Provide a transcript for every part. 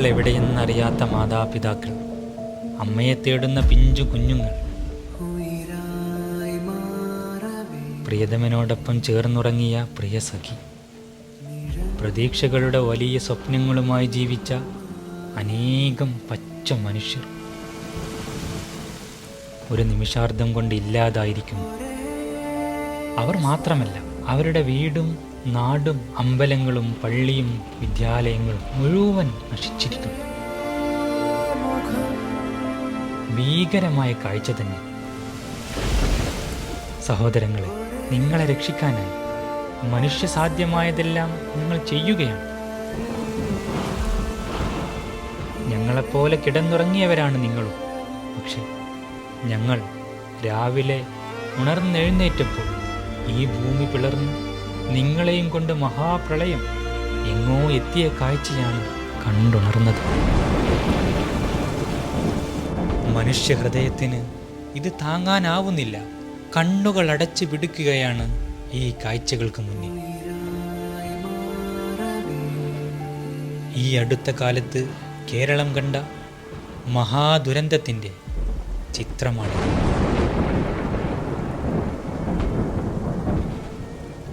മക്കൾ എവിടെയെന്നറിയാത്ത മാതാപിതാക്കൾ, അമ്മയെ തേടുന്ന പിഞ്ചു കുഞ്ഞുങ്ങൾ, പ്രിയതമനോടൊപ്പം ചേർന്നുറങ്ങിയ പ്രിയ സഖി, പ്രതീക്ഷകളുടെ വലിയ സ്വപ്നങ്ങളുമായി ജീവിച്ച അനേകം പച്ച മനുഷ്യർ ഒരു നിമിഷാർദ്ധം കൊണ്ട് ഇല്ലാതായിരിക്കുന്നു. അവർ മാത്രമല്ല, അവരുടെ വീടും നാടും അമ്പലങ്ങളും പള്ളിയും വിദ്യാലയങ്ങളും മുഴുവൻ നശിച്ചിരിക്കുന്നു. ഭീകരമായ കാഴ്ച തന്നെ. സഹോദരങ്ങളെ, നിങ്ങളെ രക്ഷിക്കാനായി മനുഷ്യസാധ്യമായതെല്ലാം നിങ്ങൾ ചെയ്യുകയാണ്. ഞങ്ങളെപ്പോലെ കിടന്നുറങ്ങിയവരാണ് നിങ്ങളും. പക്ഷെ ഞങ്ങൾ രാവിലെ ഉണർന്നെഴുന്നേറ്റപ്പോൾ ഈ ഭൂമി പിളർന്ന് നിങ്ങളെയും കൊണ്ട് മഹാപ്രളയം എങ്ങോ എത്തിയ കാഴ്ചയാണ് കണ്ടുണർന്നത്. മനുഷ്യഹൃദയത്തിന് ഇത് താങ്ങാനാവുന്നില്ല. കണ്ണുകൾ അടച്ചു പിടിക്കുകയാണ് ഈ കാഴ്ചകൾക്ക് മുന്നിൽ. ഈ അടുത്ത കാലത്ത് കേരളം കണ്ട മഹാദുരന്തത്തിൻ്റെ ചിത്രമാണ്.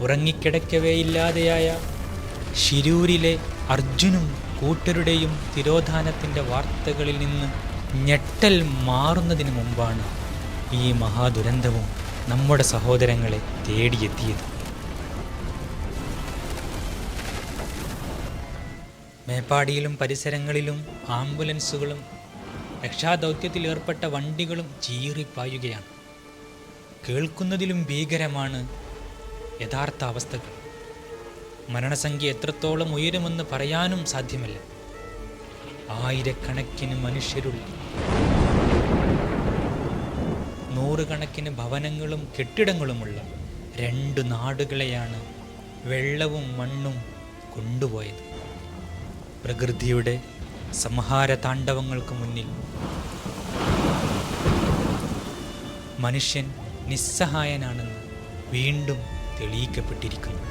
ഉറങ്ങിക്കിടക്കവേയില്ലാതെയായ ശിരൂരിലെ അർജുനും കൂട്ടരുടെയും തിരോധാനത്തിൻ്റെ വാർത്തകളിൽ നിന്ന് ഞെട്ടൽ മാറുന്നതിന് മുമ്പാണ് ഈ മഹാദുരന്തവും നമ്മുടെ സഹോദരങ്ങളെ തേടിയെത്തിയത്. മേപ്പാടിയിലും പരിസരങ്ങളിലും ആംബുലൻസുകളും രക്ഷാദൗത്യത്തിൽ ഏർപ്പെട്ട വണ്ടികളും ചീറിപ്പായുകയാണ്. കേൾക്കുന്നതിലും ഭീകരമാണ് യഥാർത്ഥ അവസ്ഥകൾ. മരണസംഖ്യ എത്രത്തോളം ഉയരുമെന്ന് പറയാനും സാധ്യമല്ല. ആയിരക്കണക്കിന് മനുഷ്യരുള്ള, നൂറുകണക്കിന് ഭവനങ്ങളും കെട്ടിടങ്ങളുമുള്ള 2 നാടുകളെയാണ് വെള്ളവും മണ്ണും കൊണ്ടുപോയത്. പ്രകൃതിയുടെ സംഹാര താണ്ഡവങ്ങൾക്ക് മുന്നിൽ മനുഷ്യൻ നിസ്സഹായനാണെന്ന് വീണ്ടും തെളിയിക്കപ്പെട്ടിരിക്കുന്നു.